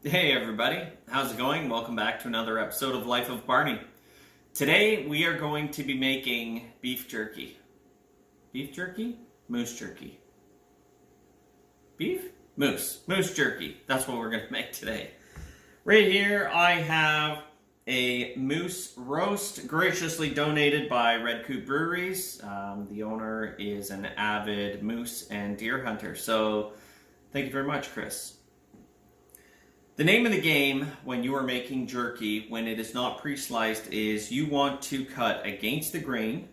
Hey everybody, how's it going? Welcome back to another episode of Life of Barney. Today we are going to be making beef jerky. Beef jerky? Moose jerky. Beef? Moose. Moose jerky. That's what we're going to make today. Right here I have a moose roast graciously donated by Red Coop Breweries. The owner is an avid moose and deer hunter, so thank you very much, Chris. The name of the game when you are making jerky, when it is not pre-sliced, is you want to cut against the grain.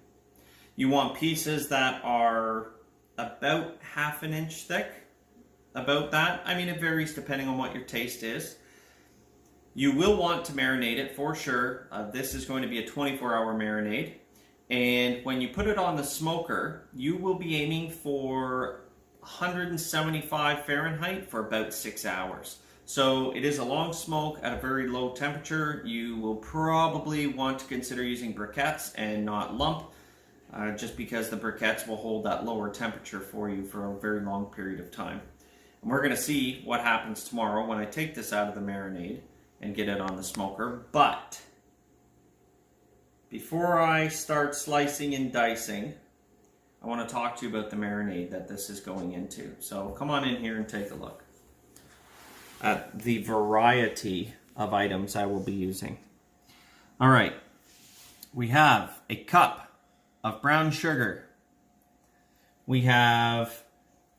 You want pieces that are about half an inch thick, about that. I mean, it varies depending on what your taste is. You will want to marinate it for sure. This is going to be a 24-hour marinade. And when you put it on the smoker, you will be aiming for 175 Fahrenheit for about 6 hours. So it is a long smoke at a very low temperature. You will probably want to consider using briquettes and not lump, just because the briquettes will hold that lower temperature for you for a very long period of time. And we're going to see what happens tomorrow when I take this out of the marinade and get it on the smoker. But before I start slicing and dicing, I want to talk to you about the marinade that this is going into. So come on in here and take a look at the variety of items I will be using. All right, we have a cup of brown sugar. We have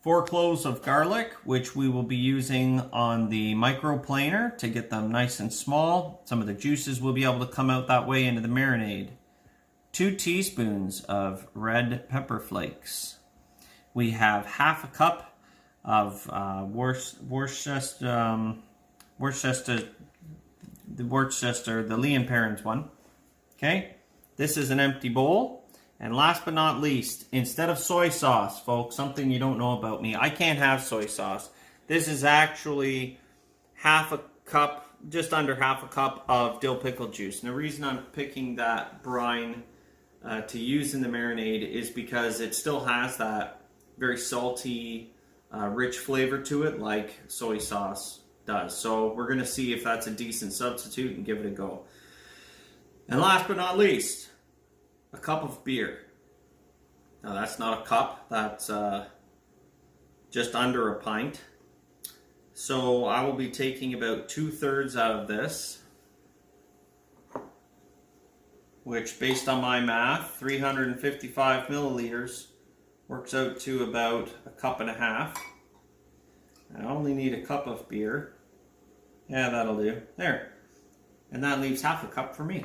4 cloves of garlic, which we will be using on the microplaner to get them nice and small. Some of the juices will be able to come out that way into the marinade. 2 teaspoons of red pepper flakes. We have half a cup of Worcestershire, the Lee and Perrins one. Okay, this is an empty bowl. And last but not least, instead of soy sauce, folks, something you don't know about me, I can't have soy sauce. This is actually half a cup, just under half a cup of dill pickle juice. And the reason I'm picking that brine to use in the marinade is because it still has that very salty, rich flavor to it like soy sauce does. So we're going to see if that's a decent substitute and give it a go. And last but not least, a cup of beer. Now that's not a cup, that's just under a pint. So I will be taking about 2/3 out of this, which based on my math, 355 milliliters, works out to about a cup and a half. I only need a cup of beer. Yeah, that'll do. There. And that leaves half a cup for me.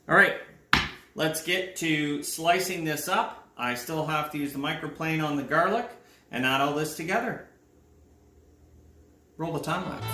Alright, let's get to slicing this up. I still have to use the microplane on the garlic and add all this together. Roll the time lapse.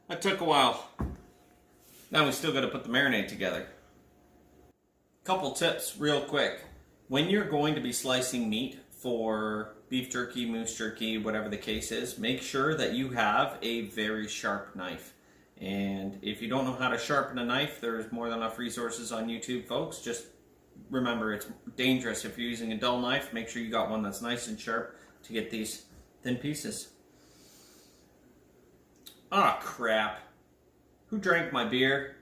That took a while. Now we still got to put the marinade together. Couple tips real quick. When you're going to be slicing meat for beef jerky, moose jerky, whatever the case is, make sure that you have a very sharp knife. And if you don't know how to sharpen a knife, there's more than enough resources on YouTube, folks. Just remember, it's dangerous if you're using a dull knife. Make sure you got one that's nice and sharp to get these thin pieces. Ah, crap. Who drank my beer?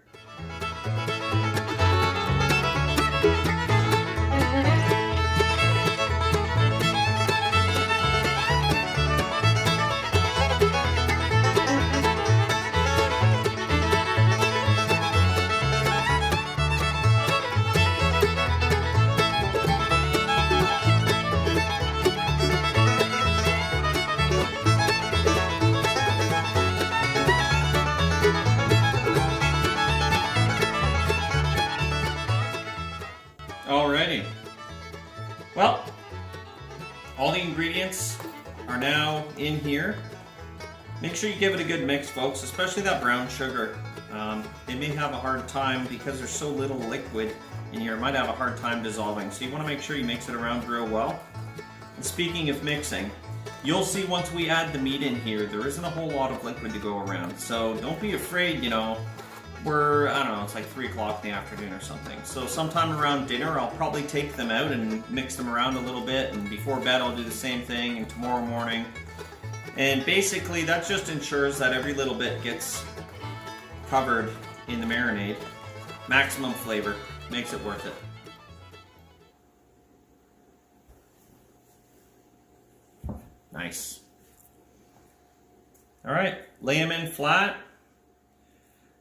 Well, all the ingredients are now in here. Make sure you give it a good mix, folks, especially that brown sugar. They may have a hard time because there's so little liquid in here. It might have a hard time dissolving. So you want to make sure you mix it around real well. And speaking of mixing, you'll see once we add the meat in here, there isn't a whole lot of liquid to go around. So don't be afraid, you know, I don't know, it's like 3 o'clock in the afternoon or something. So sometime around dinner, I'll probably take them out and mix them around a little bit. And before bed, I'll do the same thing, and tomorrow morning. And basically, that just ensures that every little bit gets covered in the marinade. Maximum flavor, makes it worth it. Nice. All right, lay them in flat.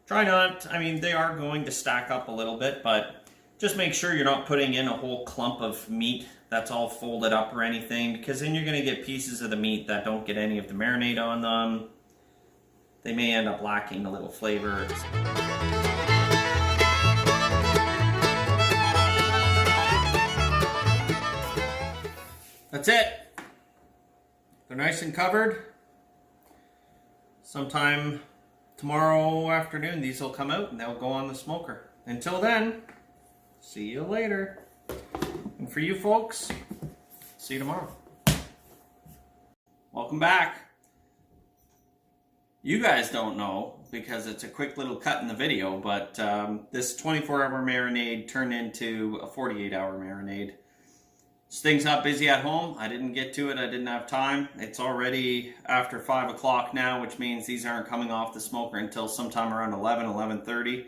Try not, I mean, they are going to stack up a little bit, but just make sure you're not putting in a whole clump of meat that's all folded up or anything, because then you're going to get pieces of the meat that don't get any of the marinade on them. They may end up lacking a little flavor. That's it. They're nice and covered. Sometime tomorrow afternoon, these will come out and they'll go on the smoker. Until then, see you later. And for you folks, see you tomorrow. Welcome back. You guys don't know because it's a quick little cut in the video, but this 24-hour marinade turned into a 48-hour marinade. This thing's not busy at home. I didn't get to it. I didn't have time. It's already after 5 o'clock now, which means these aren't coming off the smoker until sometime around 11:30.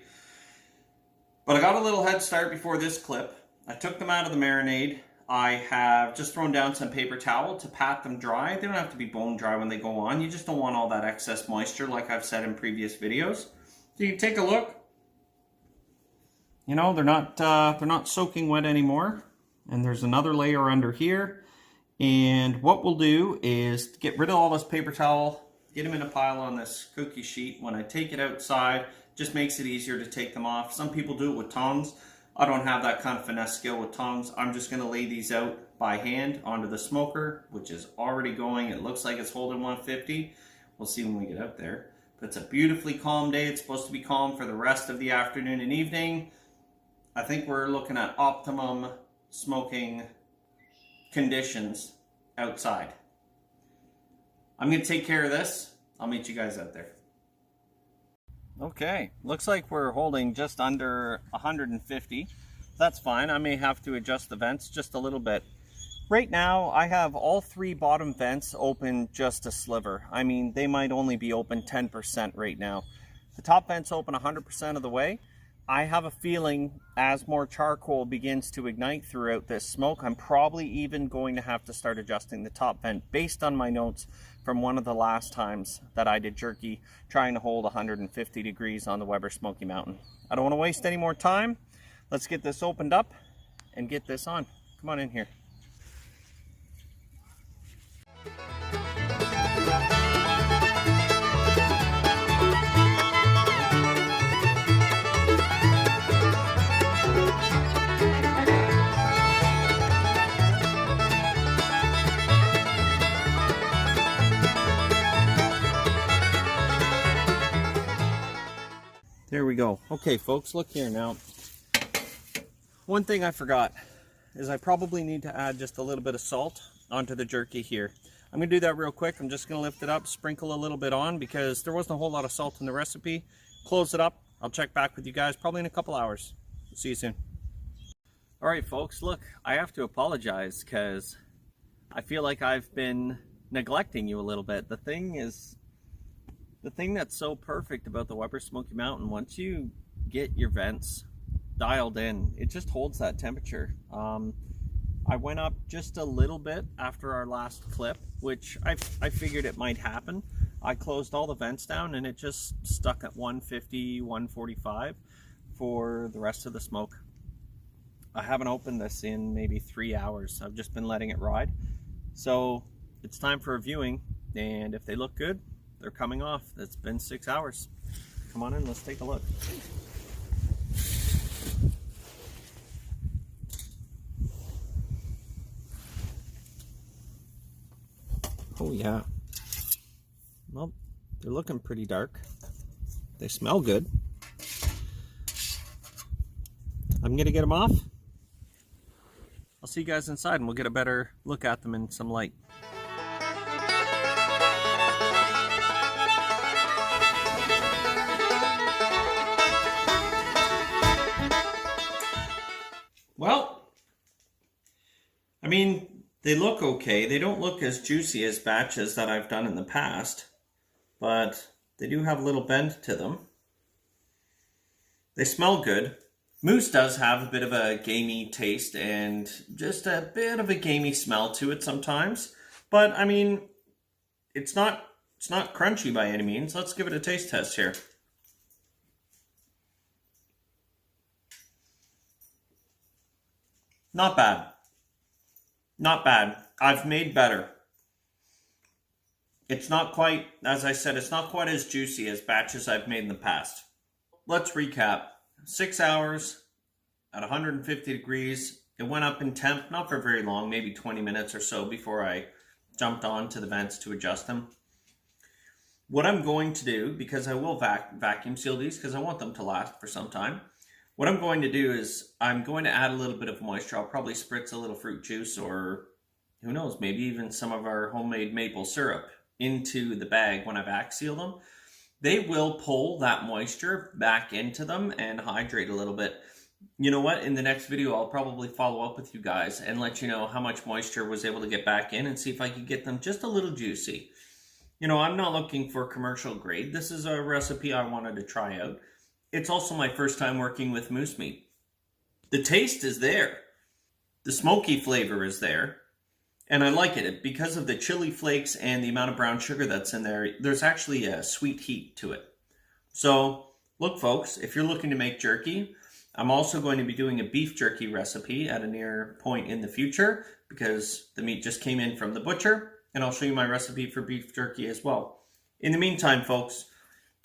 But I got a little head start before this clip. I took them out of the marinade. I have just thrown down some paper towel to pat them dry. They don't have to be bone dry when they go on. You just don't want all that excess moisture, like I've said in previous videos. So you can take a look. You know, they're not soaking wet anymore. And there's another layer under here. And what we'll do is get rid of all this paper towel, get them in a pile on this cookie sheet. When I take it outside, just makes it easier to take them off. Some people do it with tongs. I don't have that kind of finesse skill with tongs. I'm just going to lay these out by hand onto the smoker, which is already going. It looks like it's holding 150. We'll see when we get out there. But it's a beautifully calm day. It's supposed to be calm for the rest of the afternoon and evening. I think we're looking at optimum smoking conditions outside. I'm going to take care of this. I'll meet you guys out there. Okay, looks like we're holding just under 150. That's fine. I may have to adjust the vents just a little bit. Right now, I have all 3 bottom vents open just a sliver. I mean, they might only be open 10% right now. The top vent's open 100% of the way. I have a feeling as more charcoal begins to ignite throughout this smoke, I'm probably even going to have to start adjusting the top vent based on my notes from one of the last times that I did jerky trying to hold 150 degrees on the WEBER Smoky Mountain. I don't want to waste any more time. Let's get this opened up and get this on. Come on in here. There we go. Okay, folks, look here now. One thing I forgot is I probably need to add just a little bit of salt onto the jerky here. I'm going to do that real quick. I'm just going to lift it up, sprinkle a little bit on because there wasn't a whole lot of salt in the recipe. Close it up. I'll check back with you guys probably in a couple hours. See you soon. All right, folks, look, I have to apologize because I feel like I've been neglecting you a little bit. The thing that's so perfect about the WEBER Smoky Mountain, once you get your vents dialed in, it just holds that temperature. I went up just a little bit after our last clip, which I figured it might happen. I closed all the vents down and it just stuck at 150, 145 for the rest of the smoke. I haven't opened this in maybe 3 hours. I've just been letting it ride. So it's time for a viewing, and if they look good, they're coming off. It's been 6 hours. Come on in, let's take a look. Oh yeah. Well, they're looking pretty dark. They smell good. I'm gonna get them off. I'll see you guys inside and we'll get a better look at them in some light. Well, I mean, they look okay. They don't look as juicy as batches that I've done in the past, but they do have a little bend to them. They smell good. Mousse does have a bit of a gamey taste and just a bit of a gamey smell to it sometimes. But I mean, it's not crunchy by any means. Let's give it a taste test here. Not bad. Not bad. I've made better. It's not quite, as I said, it's not quite as juicy as batches I've made in the past. Let's recap. 6 hours at 150 degrees. It went up in temp, not for very long, maybe 20 minutes or so before I jumped on to the vents to adjust them. What I'm going to do, because I will vacuum seal these because I want them to last for some time. What I'm going to do is I'm going to add a little bit of moisture. I'll probably spritz a little fruit juice or who knows, maybe even some of our homemade maple syrup into the bag when I vac seal them. They will pull that moisture back into them and hydrate a little bit. You know what? In the next video, I'll probably follow up with you guys and let you know how much moisture was able to get back in and see if I could get them just a little juicy. You know, I'm not looking for commercial grade. This is a recipe I wanted to try out. It's also my first time working with moose meat. The taste is there. The smoky flavor is there. And I like it because of the chili flakes and the amount of brown sugar that's in there. There's actually a sweet heat to it. So look, folks, if you're looking to make jerky, I'm also going to be doing a beef jerky recipe at a near point in the future because the meat just came in from the butcher, and I'll show you my recipe for beef jerky as well. In the meantime, folks,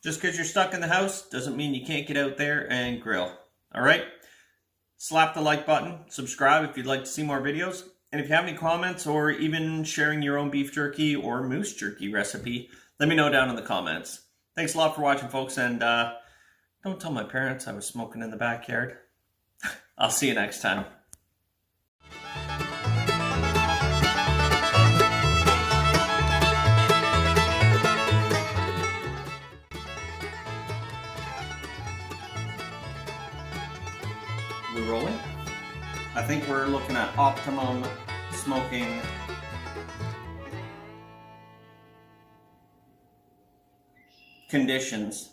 just because you're stuck in the house doesn't mean you can't get out there and grill. All right? Slap the like button, subscribe if you'd like to see more videos. And if you have any comments or even sharing your own beef jerky or moose jerky recipe, let me know down in the comments. Thanks a lot for watching, folks, and don't tell my parents I was smoking in the backyard. I'll see you next time. We're rolling. I think we're looking at optimum smoking conditions